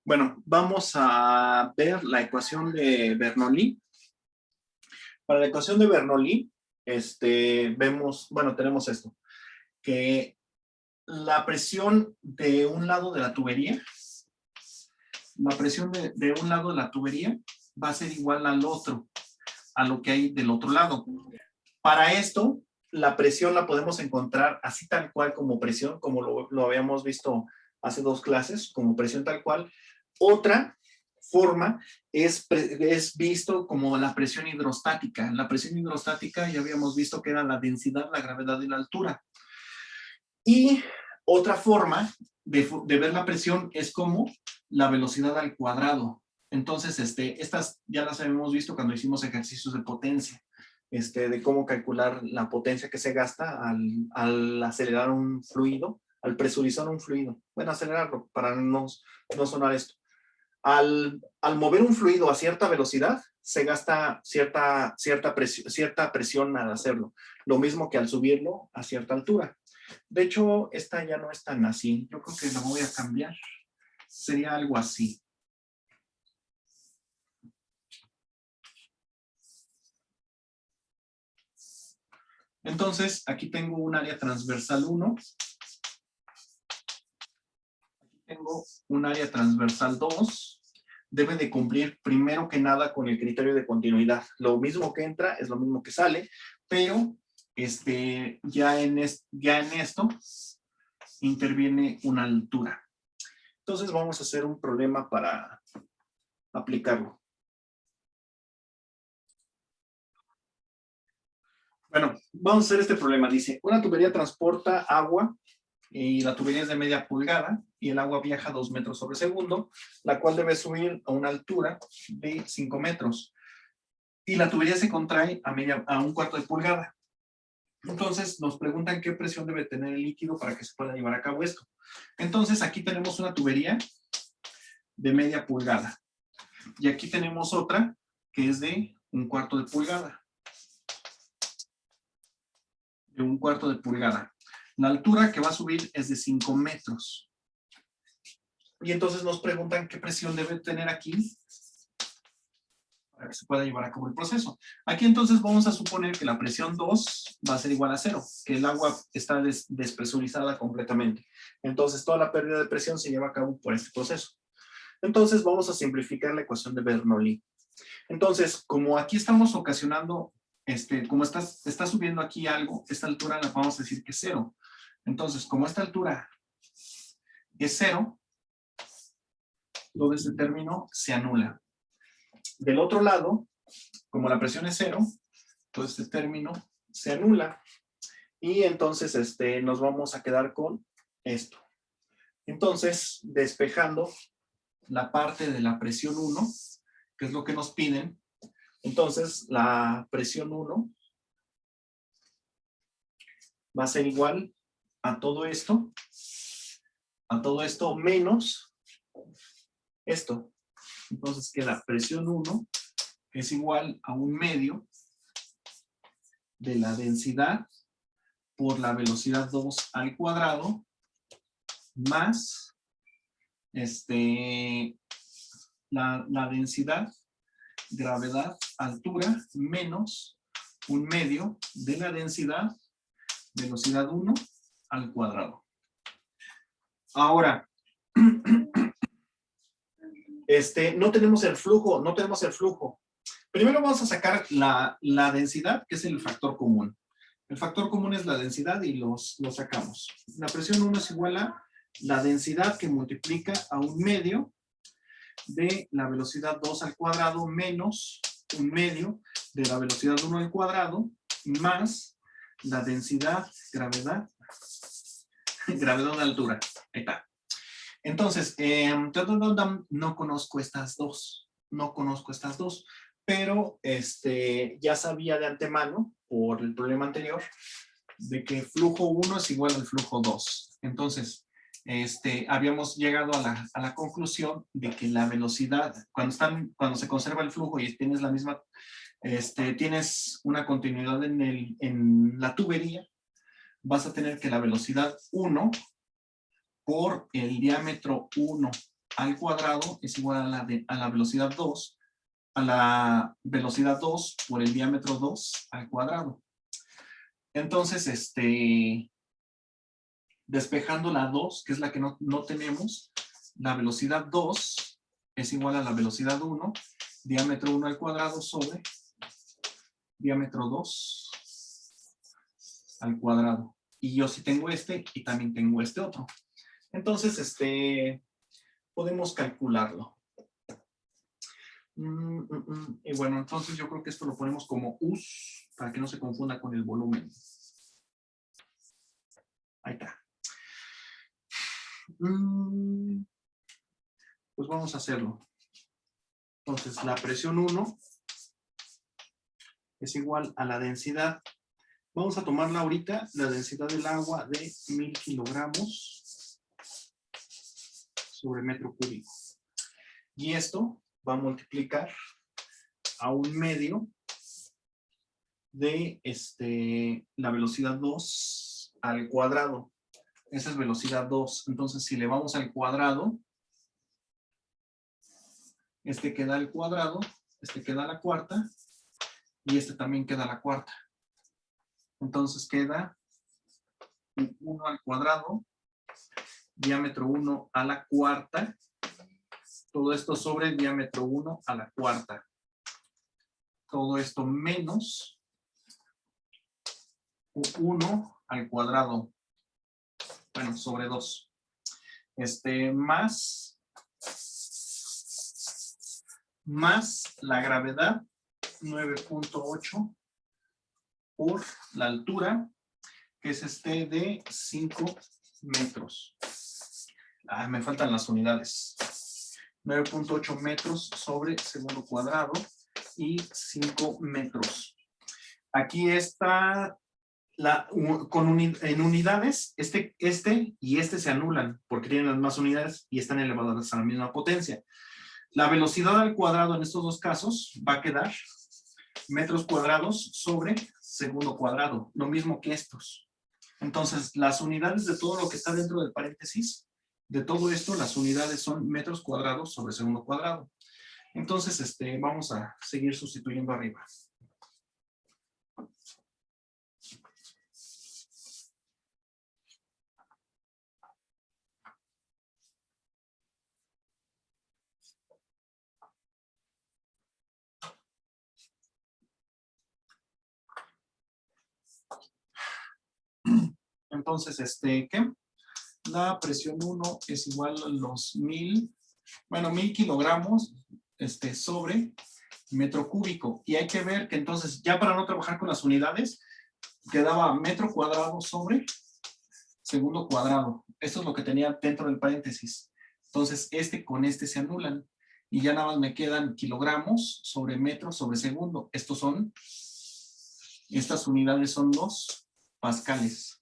Bueno, vamos a ver la ecuación de Bernoulli. Para la ecuación de Bernoulli, tenemos esto, que la presión de un lado de la tubería, un lado de la tubería va a ser igual al otro, a lo que hay del otro lado. Para esto, la presión la podemos encontrar así tal cual como presión, como lo habíamos visto hace 2 clases, como presión tal cual. Otra forma es visto como la presión hidrostática. La presión hidrostática ya habíamos visto que era la densidad, la gravedad y la altura. Y otra forma de ver la presión es como la velocidad al cuadrado. Entonces, estas ya las habíamos visto cuando hicimos ejercicios de potencia, de cómo calcular la potencia que se gasta al acelerar un fluido, al presurizar un fluido. Bueno, acelerarlo para no sonar esto. Al mover un fluido a cierta velocidad, se gasta cierta presión al hacerlo. Lo mismo que al subirlo a cierta altura. De hecho, esta ya no es tan así. Yo creo que la voy a cambiar. Sería algo así. Entonces, aquí tengo un área transversal 1. Aquí tengo un área transversal 2. Debe de cumplir primero que nada con el criterio de continuidad. Lo mismo que entra es lo mismo que sale, pero ya en esto interviene una altura. Entonces vamos a hacer un problema para aplicarlo. Bueno, vamos a hacer este problema. Dice, una tubería transporta agua y la tubería es de media pulgada y el agua viaja 2 metros sobre segundo, la cual debe subir a una altura de 5 metros. Y la tubería se contrae a un cuarto de pulgada. Entonces nos preguntan qué presión debe tener el líquido para que se pueda llevar a cabo esto. Entonces aquí tenemos una tubería de media pulgada. Y aquí tenemos otra que es de un cuarto de pulgada. De un cuarto de pulgada. La altura que va a subir es de 5 metros. Y entonces nos preguntan qué presión debe tener aquí para que se pueda llevar a cabo el proceso. Aquí entonces vamos a suponer que la presión 2 va a ser igual a 0, que el agua está despresurizada completamente. Entonces toda la pérdida de presión se lleva a cabo por este proceso. Entonces vamos a simplificar la ecuación de Bernoulli. Entonces, como aquí estamos ocasionando, como está subiendo aquí algo, esta altura la vamos a decir que es 0. Entonces, como esta altura es 0, todo este término se anula. Del otro lado, como la presión es 0, todo este término se anula. Y entonces nos vamos a quedar con esto. Entonces, despejando la parte de la presión 1, que es lo que nos piden, entonces la presión 1 va a ser igual a todo esto menos esto. Entonces queda presión 1 es igual a 1/2 de la densidad por la velocidad 2 al cuadrado más la densidad, gravedad, altura, menos 1/2 de la densidad, velocidad 1 al cuadrado. Ahora, no tenemos el flujo. Primero vamos a sacar la densidad, que es el factor común. El factor común es la densidad y lo sacamos. La presión 1 es igual a la densidad que multiplica a 1/2 de la velocidad 2 al cuadrado menos 1/2 de la velocidad 1 al cuadrado más la densidad, gravedad de altura. Ahí está. Entonces, no conozco estas dos. Pero ya sabía de antemano, por el problema anterior, de que flujo 1 es igual al flujo 2. Entonces, habíamos llegado a la conclusión de que la velocidad, cuando se conserva el flujo y tienes la misma, tienes una continuidad en la tubería, vas a tener que la velocidad 1 por el diámetro 1 al cuadrado es igual a la velocidad 2, a la velocidad 2 por el diámetro 2 al cuadrado. Entonces, despejando la 2, que es la que no tenemos, la velocidad 2 es igual a la velocidad 1, diámetro 1 al cuadrado sobre diámetro 2 al cuadrado. Y yo sí tengo este y también tengo este otro. Entonces, podemos calcularlo. Y bueno, entonces yo creo que esto lo ponemos como US para que no se confunda con el volumen. Ahí está. Pues vamos a hacerlo. Entonces, la presión 1 es igual a la densidad. Vamos a tomarla ahorita, la densidad del agua de 1000 kilogramos sobre metro cúbico. Y esto va a multiplicar a 1/2 de la velocidad 2 al cuadrado. Esa es velocidad 2. Entonces, si le vamos al cuadrado, este queda al cuadrado, este queda a la cuarta, y este también queda a la cuarta. Entonces queda 1 al cuadrado, diámetro 1 a la cuarta, todo esto sobre el diámetro 1 a la cuarta. Todo esto menos 1 al cuadrado, bueno, sobre 2. Más la gravedad, 9.8 por la altura, que es de 5 metros. Me faltan las unidades. 9.8 metros sobre segundo cuadrado y 5 metros. Aquí está en unidades, este y este se anulan porque tienen las más unidades y están elevadas a la misma potencia. La velocidad al cuadrado en estos dos casos va a quedar metros cuadrados sobre segundo cuadrado, lo mismo que estos. Entonces, las unidades de todo lo que está dentro del paréntesis, de todo esto, las unidades son metros cuadrados sobre segundo cuadrado. Entonces, vamos a seguir sustituyendo arriba. Entonces, ¿qué? La presión 1 es igual a los 1000 kilogramos sobre metro cúbico. Y hay que ver que entonces, ya para no trabajar con las unidades, quedaba metro cuadrado sobre segundo cuadrado. Esto es lo que tenía dentro del paréntesis. Entonces, con este se anulan. Y ya nada más me quedan kilogramos sobre metro sobre segundo. Estas unidades son los pascales.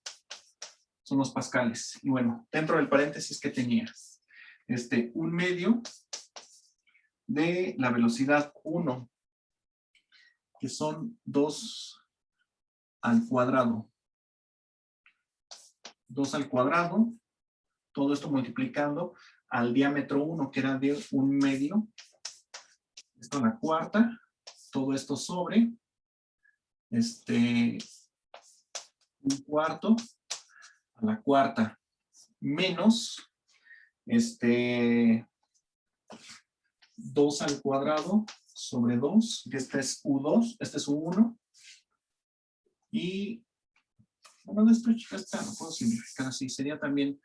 Son los pascales. Y bueno, dentro del paréntesis, ¿qué tenía? 1/2 de la velocidad 1, que son 2 al cuadrado. 2 al cuadrado, todo esto multiplicando al diámetro 1, que era de 1/2. Esto a la cuarta, todo esto sobre 1/4 a la cuarta, menos 2 al cuadrado sobre 2, que este es U2, este es U1, y bueno, esto lo puedo simplificar así, sería también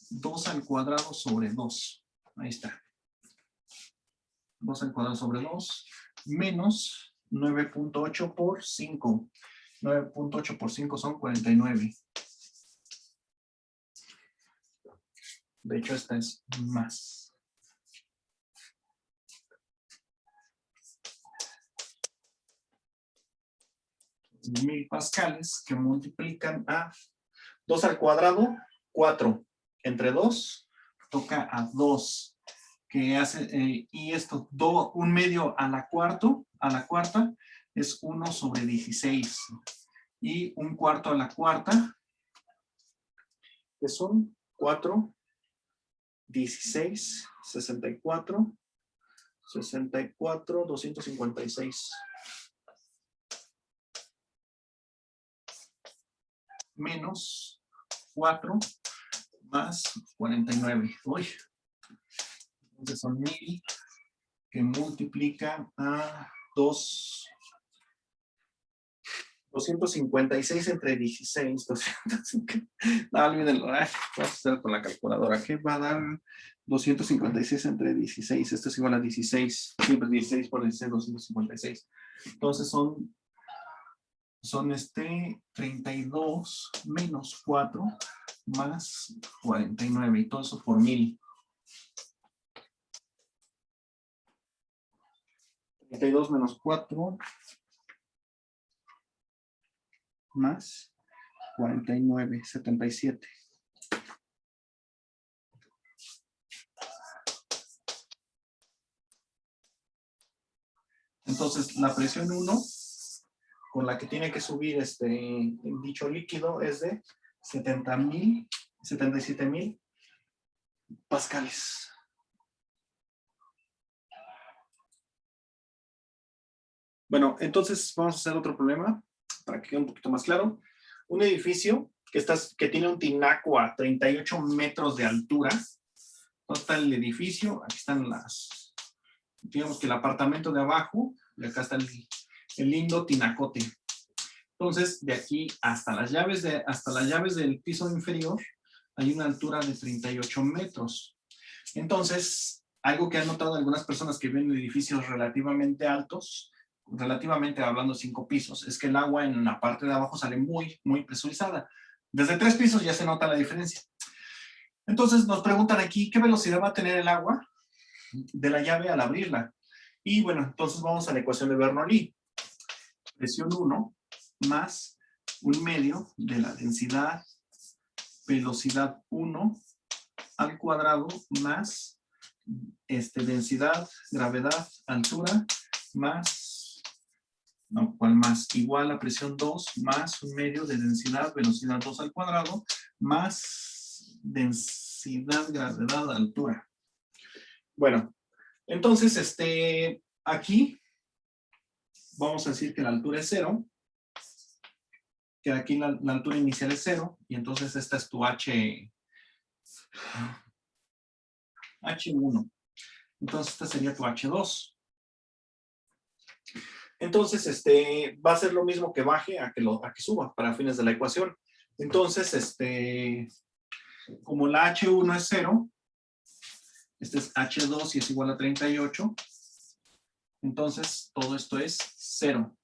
2 al cuadrado sobre 2, ahí está, 2 al cuadrado sobre 2, menos 9.8 por 5, 9.8 por 5 son 49. De hecho, esta es más. Mil pascales que multiplican a 2 al cuadrado, 4. Entre 2, toca a 2. Que hace, y esto, 1/2 a la cuarta, es 1 sobre 16. Y 1/4 a la cuarta, que son 4 16, 64, 64, 256. Menos 4 más 49. Uy. Entonces son 1000 que multiplican a 256 entre 16. 250. No, olvídenlo. Vamos a hacer con la calculadora. ¿Qué va a dar 256 entre 16? Esto es igual a 16. Siempre 16 por 16, 256. Entonces son 32 menos 4 más 49. Y todo eso por 1000. 32 menos 4 más 49, 77. Entonces, la presión 1 con la que tiene que subir dicho líquido es de 77,000 pascales. Bueno, entonces vamos a hacer otro problema para que quede un poquito más claro. Un edificio que tiene un tinaco a 38 metros de altura. ¿Dónde está el edificio? Aquí están digamos que el apartamento de abajo, y acá está el lindo tinacote. Entonces, de aquí hasta las llaves del piso inferior, hay una altura de 38 metros. Entonces, algo que han notado algunas personas que viven en edificios relativamente altos, relativamente hablando 5 pisos, es que el agua en la parte de abajo sale muy, muy presurizada. Desde 3 pisos ya se nota la diferencia. Entonces nos preguntan aquí, ¿qué velocidad va a tener el agua de la llave al abrirla? Y bueno, entonces vamos a la ecuación de Bernoulli. Presión 1 más 1/2 de la densidad, velocidad 1 al cuadrado más densidad, gravedad, altura, más, no, ¿cuál más? Igual a presión 2 más 1/2 de densidad, velocidad 2 al cuadrado, más densidad, gravedad, altura. Bueno, entonces, aquí vamos a decir que la altura es 0, que aquí la altura inicial es 0, y entonces esta es tu H1. Entonces esta sería tu H2. Entonces, va a ser lo mismo que baje a que suba para fines de la ecuación. Entonces, como la H1 es 0, este es H2 y es igual a 38, entonces todo esto es 0.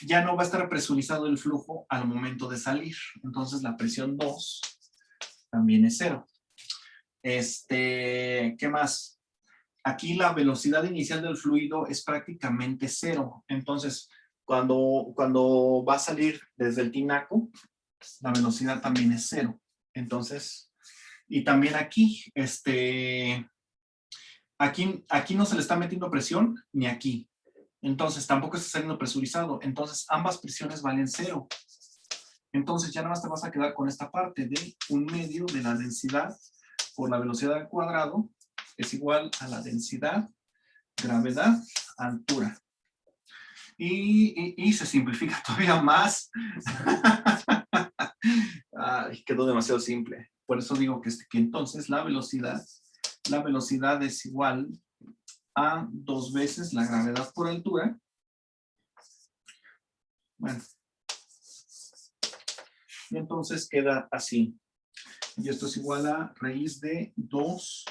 Ya no va a estar presurizado el flujo al momento de salir. Entonces la presión 2 también es 0. ¿Qué más? Aquí la velocidad inicial del fluido es prácticamente 0. Entonces, cuando va a salir desde el tinaco, la velocidad también es 0. Entonces, y también aquí, aquí no se le está metiendo presión, ni aquí. Entonces, tampoco está saliendo presurizado. Entonces, ambas presiones valen 0. Entonces, ya nada más te vas a quedar con esta parte de 1/2 de la densidad por la velocidad al cuadrado es igual a la densidad, gravedad, altura. Y se simplifica todavía más. Ay, quedó demasiado simple. Por eso digo que entonces la velocidad es igual a 2 veces la gravedad por altura. Bueno. Y entonces queda así. Y esto es igual a raíz de 2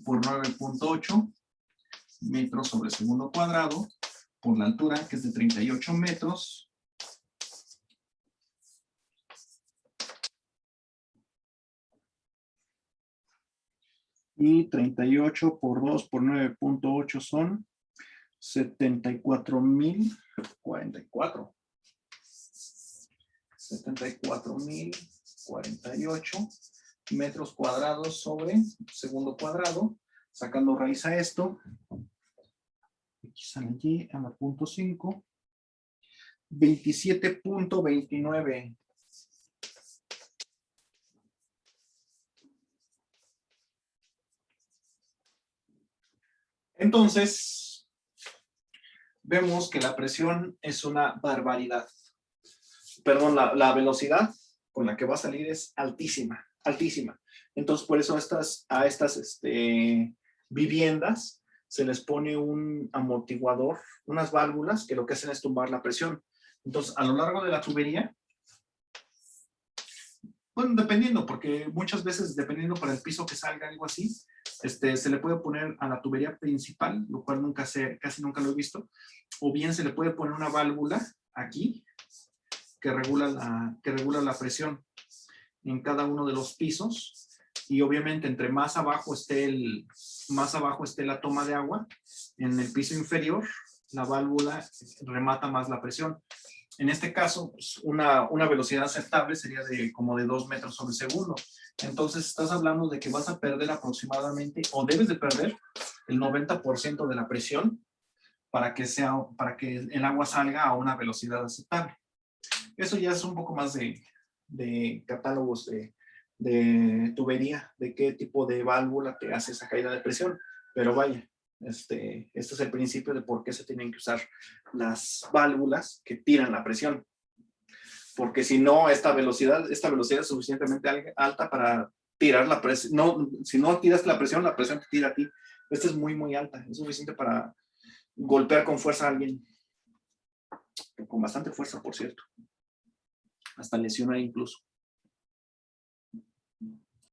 por 9.8 metros sobre segundo cuadrado por la altura, que es de 38 metros. Y 38 por 2 por 9.8 son 74,044. 74,048 metros cuadrados sobre segundo cuadrado. Sacando raíz a esto, aquí sale allí a la punto 5, 27.29. Entonces, vemos que la presión es una barbaridad. Perdón, la velocidad con la que va a salir es altísima, altísima. Entonces, por eso a estas viviendas se les pone un amortiguador, unas válvulas que lo que hacen es tumbar la presión. Entonces, a lo largo de la tubería, bueno, dependiendo, porque muchas veces, dependiendo para el piso que salga, algo así, se le puede poner a la tubería principal, lo cual casi nunca lo he visto, o bien se le puede poner una válvula aquí que regula la presión en cada uno de los pisos, y obviamente entre más abajo esté la toma de agua, en el piso inferior, la válvula remata más la presión. En este caso, pues, una velocidad aceptable sería como de 2 metros sobre segundo. Entonces, estás hablando de que vas a perder aproximadamente, o debes de perder, el 90% de la presión para que el agua salga a una velocidad aceptable. Eso ya es un poco más de catálogos de tubería, de qué tipo de válvula te hace esa caída de presión. Pero vaya, este es el principio de por qué se tienen que usar las válvulas que tiran la presión. Porque si no, esta velocidad es suficientemente alta para tirar la presión. No, si no tiras la presión te tira a ti. Esta es muy, muy alta. Es suficiente para golpear con fuerza a alguien. Con bastante fuerza, por cierto. Hasta lesiona incluso.